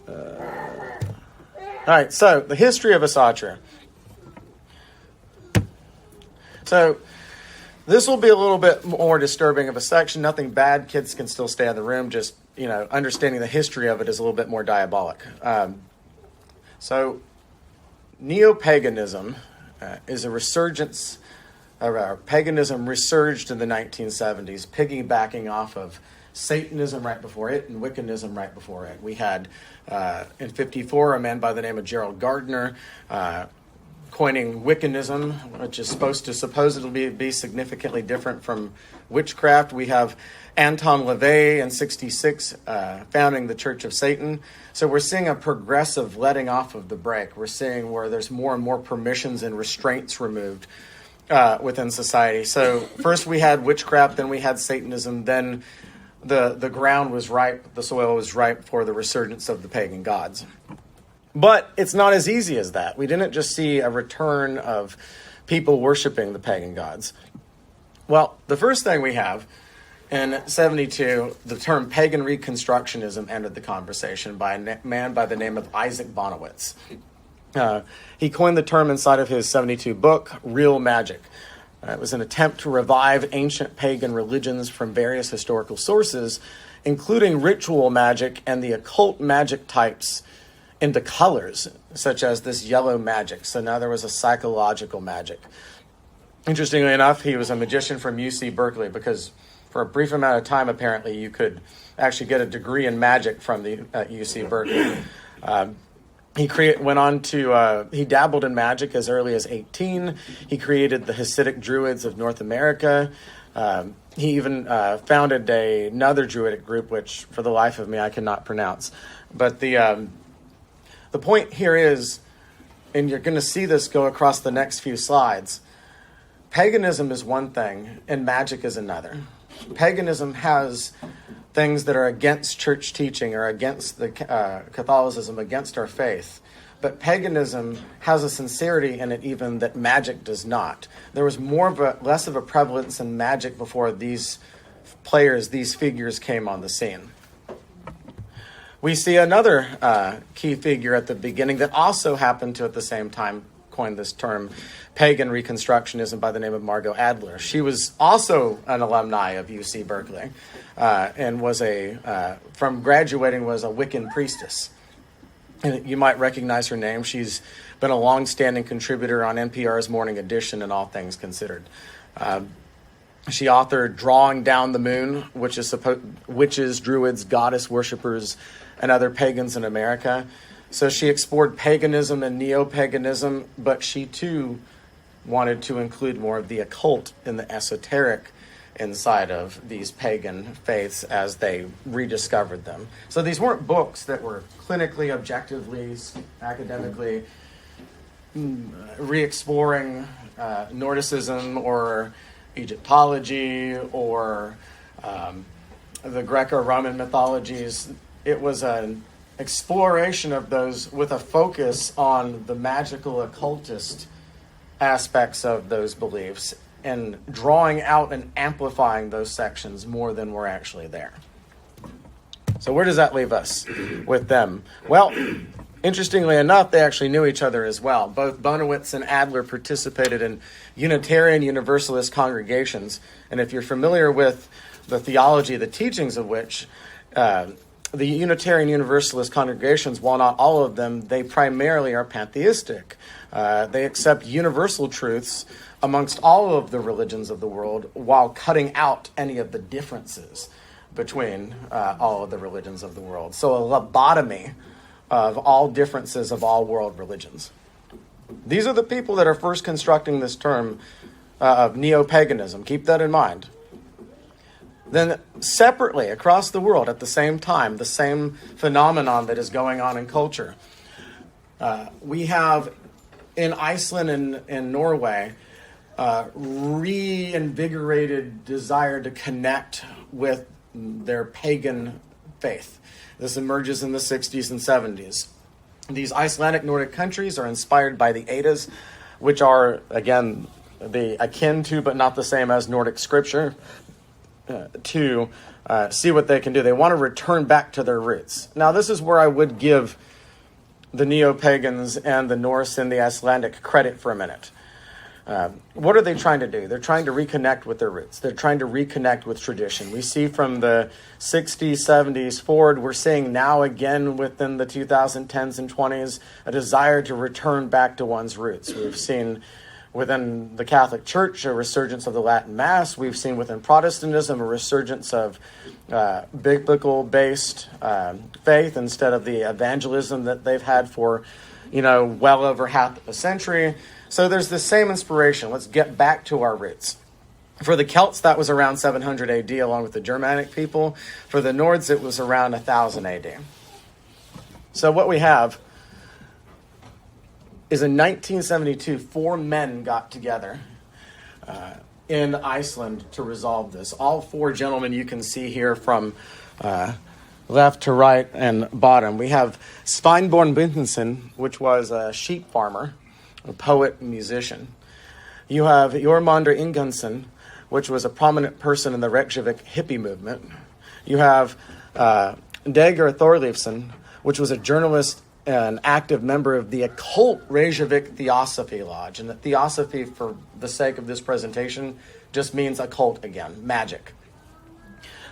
All right, so the history of Asatru. So this will be a little bit more disturbing of a section. Nothing bad. Kids can still stay in the room. Just, understanding the history of it is a little bit more diabolic. So neo-paganism is a resurgence. Paganism resurged in the 1970s, piggybacking off of Satanism right before it and Wiccanism right before it. We had, in 54, a man by the name of Gerald Gardner coining Wiccanism, which is supposed to supposedly be significantly different from witchcraft. We have Anton LaVey in 66 founding the Church of Satan. So we're seeing a progressive letting off of the brake. We're seeing where there's more and more permissions and restraints removed within society. So first we had witchcraft, then we had Satanism, then the ground was ripe, the soil was ripe for the resurgence of the pagan gods. But it's not as easy as that. We didn't just see a return of people worshiping the pagan gods. Well, the first thing we have, in 72, the term pagan reconstructionism entered the conversation by a man by the name of Isaac Bonowitz. He coined the term inside of his 72 book, Real Magic. It was an attempt to revive ancient pagan religions from various historical sources, including ritual magic and the occult magic types into colors, such as this yellow magic. So now there was a psychological magic. Interestingly enough, he was a magician from UC Berkeley, because for a brief amount of time, apparently, you could actually get a degree in magic from the UC Berkeley. He dabbled in magic as early as 18. He created the Hasidic Druids of North America. He even founded another Druidic group, which for the life of me, I cannot pronounce. But the point here is, and you're going to see this go across the next few slides, paganism is one thing and magic is another. Paganism has things that are against church teaching or against the Catholicism, against our faith. But paganism has a sincerity in it even that magic does not. There was less of a prevalence in magic before these figures came on the scene. We see another key figure at the beginning that also happened to at the same time coin this term, pagan reconstructionism, by the name of Margot Adler. She was also an alumni of UC Berkeley and was from graduating was a Wiccan priestess. And you might recognize her name. She's been a long-standing contributor on NPR's Morning Edition and All Things Considered. She authored Drawing Down the Moon, which is witches, druids, goddess worshippers, and other pagans in America. So she explored paganism and neo-paganism, but she too wanted to include more of the occult and the esoteric inside of these pagan faiths as they rediscovered them. So these weren't books that were clinically, objectively, academically re-exploring Nordicism or Egyptology or the Greco-Roman mythologies. It was an exploration of those with a focus on the magical occultist aspects of those beliefs and drawing out and amplifying those sections more than were actually there. So where does that leave us with them? Well, interestingly enough, they actually knew each other as well. Both Bonowitz and Adler participated in Unitarian Universalist congregations. And if you're familiar with the theology, the teachings of which, the Unitarian Universalist congregations, while not all of them, they primarily are pantheistic. They accept universal truths amongst all of the religions of the world while cutting out any of the differences between all of the religions of the world. So a lobotomy of all differences of all world religions. These are the people that are first constructing this term of neo-paganism. Keep that in mind. Then separately, across the world, at the same time, the same phenomenon that is going on in culture. We have in Iceland and Norway reinvigorated desire to connect with their pagan faith. This emerges in the 60s and 70s. These Icelandic Nordic countries are inspired by the Eddas, which are, again, akin to but not the same as Nordic scripture. to see what they can do. They want to return back to their roots. Now, this is where I would give the neo-pagans and the Norse and the Icelandic credit for a minute. What are they trying to do? They're trying to reconnect with their roots. They're trying to reconnect with tradition. We see from the 60s, 70s forward, we're seeing now again within the 2010s and 20s, a desire to return back to one's roots. We've seen within the Catholic Church a resurgence of the Latin Mass. We've seen within Protestantism a resurgence of biblical-based faith instead of the evangelism that they've had for, well over half a century. So there's the same inspiration. Let's get back to our roots. For the Celts, that was around 700 AD, along with the Germanic people. For the Nords, it was around 1000 AD. So what we have is in 1972, 4 men got together in Iceland to resolve this. All 4 gentlemen you can see here from left to right and bottom. We have Sveinborn Bintensen, which was a sheep farmer, a poet and musician. You have Jormundur Ingansson, which was a prominent person in the Reykjavik hippie movement. You have Dagur Thorleifsson, which was a journalist and active member of the occult Reykjavik Theosophy Lodge. And the Theosophy, for the sake of this presentation, just means occult again, magic.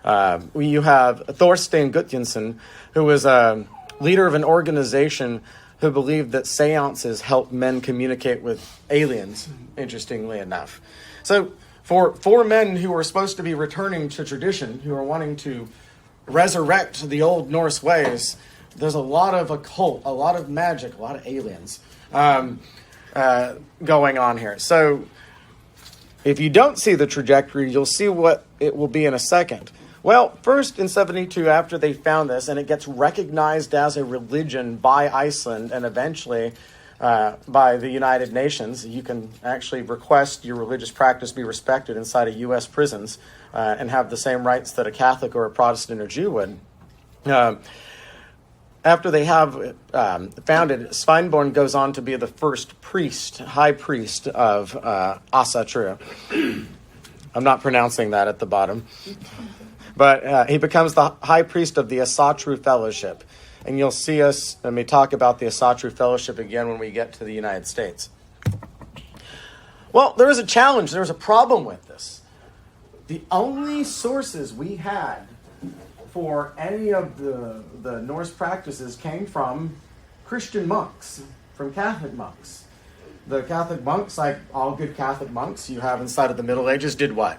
You have Thorstein Gudjonsson, who was a leader of an organization who believed that seances help men communicate with aliens, interestingly enough. So for 4 men who are supposed to be returning to tradition, who are wanting to resurrect the old Norse ways, there's a lot of occult, a lot of magic, a lot of aliens going on here. So if you don't see the trajectory, you'll see what it will be in a second. Well, first in 72, after they found this, and it gets recognized as a religion by Iceland and eventually by the United Nations, you can actually request your religious practice be respected inside of U.S. prisons and have the same rights that a Catholic or a Protestant or Jew would. After they have founded, Sveinborn goes on to be the first high priest of Asatru. I'm not pronouncing that at the bottom. But he becomes the high priest of the Asatru Fellowship. And you'll see us, let me talk about the Asatru Fellowship again when we get to the United States. Well, there was a challenge. There was a problem with this. The only sources we had for any of the Norse practices came from Christian monks, from Catholic monks. The Catholic monks, like all good Catholic monks you have inside of the Middle Ages, did what?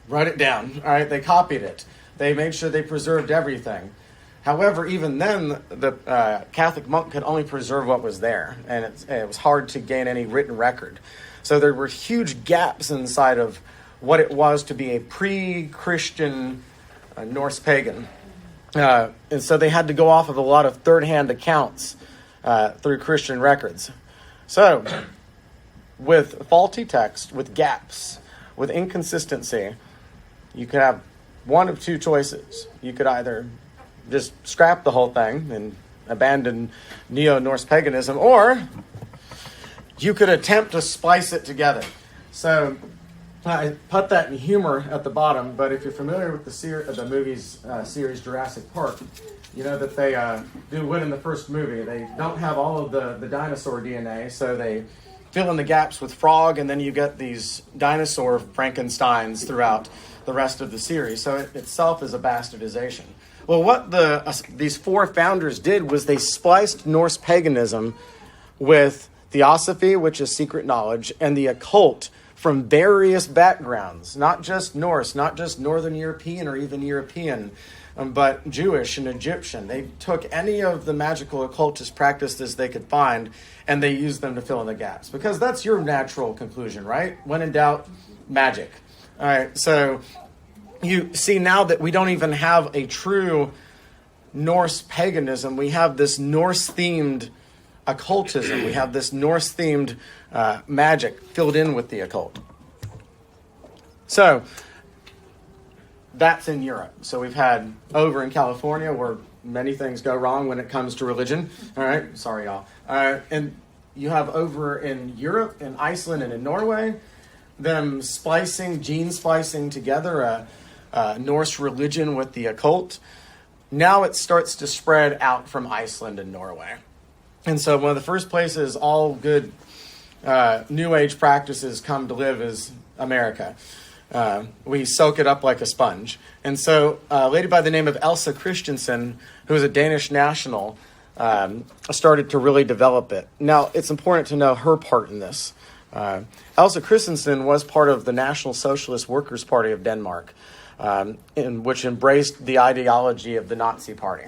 Write it down. All right, they copied it. They made sure they preserved everything. However, even then, the Catholic monk could only preserve what was there, and it was hard to gain any written record. So there were huge gaps inside of what it was to be a pre-Christian Norse pagan. And so they had to go off of a lot of third-hand accounts through Christian records. So, with faulty text, with gaps, with inconsistency, you could have one of 2 choices. You could either just scrap the whole thing and abandon Neo-Norse paganism, or you could attempt to splice it together. So I put that in humor at the bottom, but if you're familiar with the movies series Jurassic Park, you know that they do what in the first movie. They don't have all of the dinosaur DNA, so they fill in the gaps with frog, and then you get these dinosaur Frankensteins throughout the rest of the series. So it itself is a bastardization. Well, what these 4 founders did was they spliced Norse paganism with theosophy, which is secret knowledge, and the occult from various backgrounds, not just Norse, not just Northern European or even European, but Jewish and Egyptian. They took any of the magical occultist practices they could find, and they used them to fill in the gaps. Because that's your natural conclusion, right? When in doubt, magic. All right, so you see now that we don't even have a true Norse paganism. We have this Norse-themed occultism. We have this Norse-themed magic filled in with the occult. So that's in Europe. So we've had over in California where many things go wrong when it comes to religion. All right, sorry y'all. And you have over in Europe, in Iceland, and in Norway, them gene splicing together a Norse religion with the occult. Now it starts to spread out from Iceland and Norway. And so one of the first places all good New Age practices come to live is America. We soak it up like a sponge. And so a lady by the name of Elsa Christensen, who is a Danish national, started to really develop it. Now, it's important to know her part in this. Elsa Christensen was part of the National Socialist Workers' Party of Denmark, which embraced the ideology of the Nazi Party.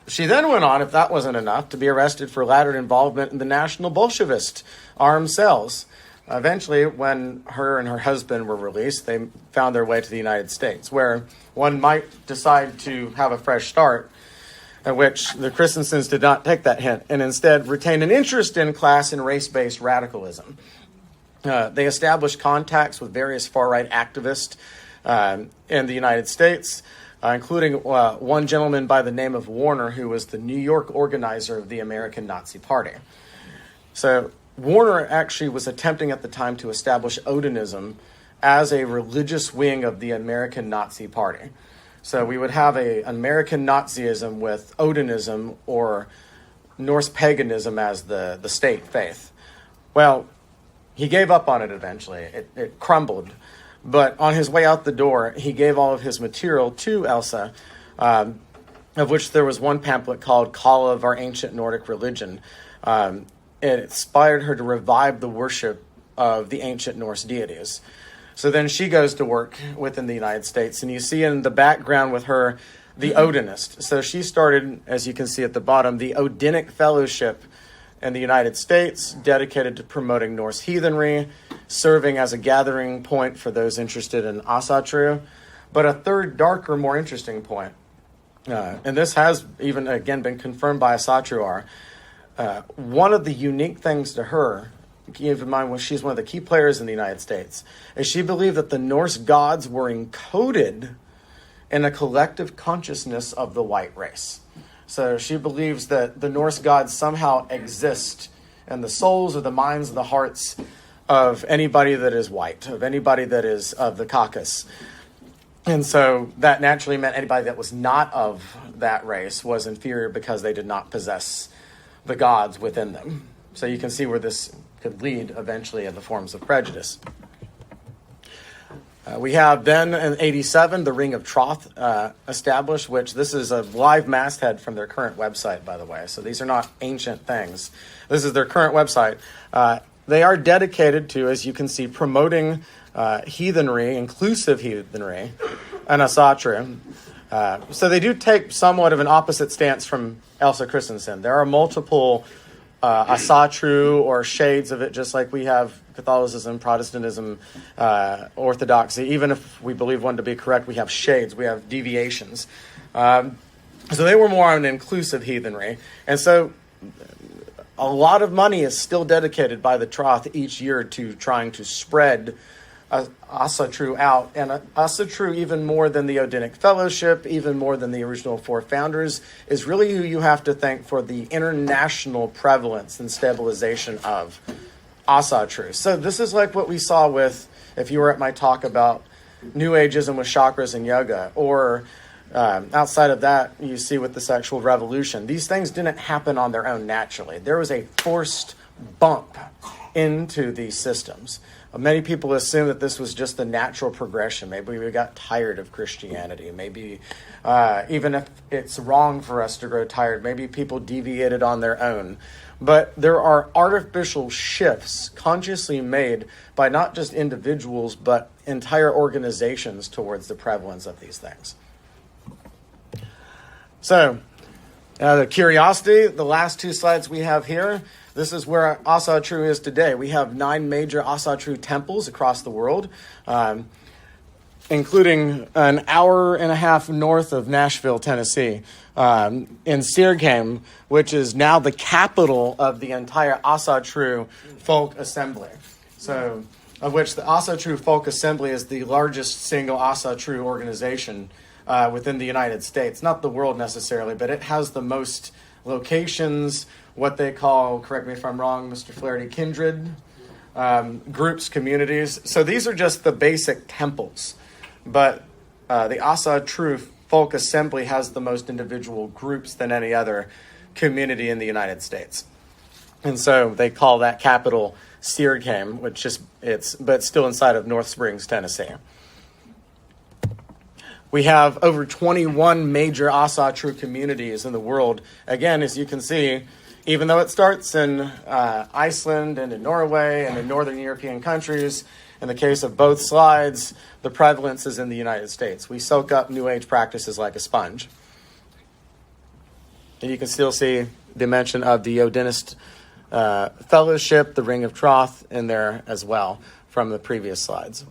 She then went on, if that wasn't enough, to be arrested for later involvement in the National Bolshevist armed cells. Eventually, when her and her husband were released, they found their way to the United States, where one might decide to have a fresh start, at which the Christensens did not take that hint and instead retained an interest in class and race-based radicalism. They established contacts with various far-right activists in the United States, including one gentleman by the name of Warner, who was the New York organizer of the American Nazi Party. So Warner actually was attempting at the time to establish Odinism as a religious wing of the American Nazi Party. So we would have an American Nazism with Odinism or Norse paganism as the state faith. Well, he gave up on it eventually. It crumbled. But on his way out the door, he gave all of his material to Elsa, of which there was one pamphlet called Call of Our Ancient Nordic Religion. It inspired her to revive the worship of the ancient Norse deities. So then she goes to work within the United States, and you see in the background with her the Odinist. So she started, as you can see at the bottom, the Odinic Fellowship in the United States, dedicated to promoting Norse heathenry, serving as a gathering point for those interested in Asatru. But a third, darker, more interesting point, and this has even, again, been confirmed by Asatru, one of the unique things to her, keep in mind when she's one of the key players in the United States, is she believed that the Norse gods were encoded in a collective consciousness of the white race. So she believes that the Norse gods somehow exist in the souls or the minds or the hearts of anybody that is white, of anybody that is of the Caucasus. And so that naturally meant anybody that was not of that race was inferior because they did not possess the gods within them. So you can see where this could lead eventually in the forms of prejudice. We have then in 87 the Ring of Troth established, which this is a live masthead from their current website, by the way. So these are not ancient things. This is their current website. They are dedicated to, as you can see, promoting heathenry, inclusive heathenry, and Asatru. So they do take somewhat of an opposite stance from Elsa Christensen. There are multiple Asatru or shades of it, just like we have Catholicism, Protestantism, Orthodoxy. Even if we believe one to be correct, we have shades, we have deviations. So they were more on an inclusive heathenry. And so a lot of money is still dedicated by the Troth each year to trying to spread Asatru out. And Asatru, even more than the Odinic Fellowship, even more than the original four founders, is really who you have to thank for the international prevalence and stabilization of Asatru. So this is like what we saw with, if you were at my talk about New Ageism with chakras and yoga, or outside of that, you see with the sexual revolution. These things didn't happen on their own naturally. There was a forced bump into these systems. Many people assume that this was just the natural progression. Maybe we got tired of Christianity. Maybe even if it's wrong for us to grow tired, maybe people deviated on their own. But there are artificial shifts consciously made by not just individuals, but entire organizations towards the prevalence of these things. So, the curiosity, the last two slides we have here, this is where Asatru is today. We have 9 major Asatru temples across the world, including an hour and a half north of Nashville, Tennessee, in Sirgheim, which is now the capital of the entire Asatru Folk Assembly. So, of which the Asatru Folk Assembly is the largest single Asatru organization within the United States. Not the world necessarily, but it has the most locations, what they call, correct me if I'm wrong, Mr. Flaherty, kindred, groups, communities. So these are just the basic temples. But the Asatru folk assembly has the most individual groups than any other community in the United States. And so they call that capital Sirgame, but still inside of North Springs, Tennessee. We have over 21 major Asatru communities in the world. Again, as you can see, even though it starts in Iceland and in Norway and in northern European countries, in the case of both slides, the prevalence is in the United States. We soak up New Age practices like a sponge. And you can still see the mention of the Odinist Fellowship, the Ring of Troth in there as well from the previous slides.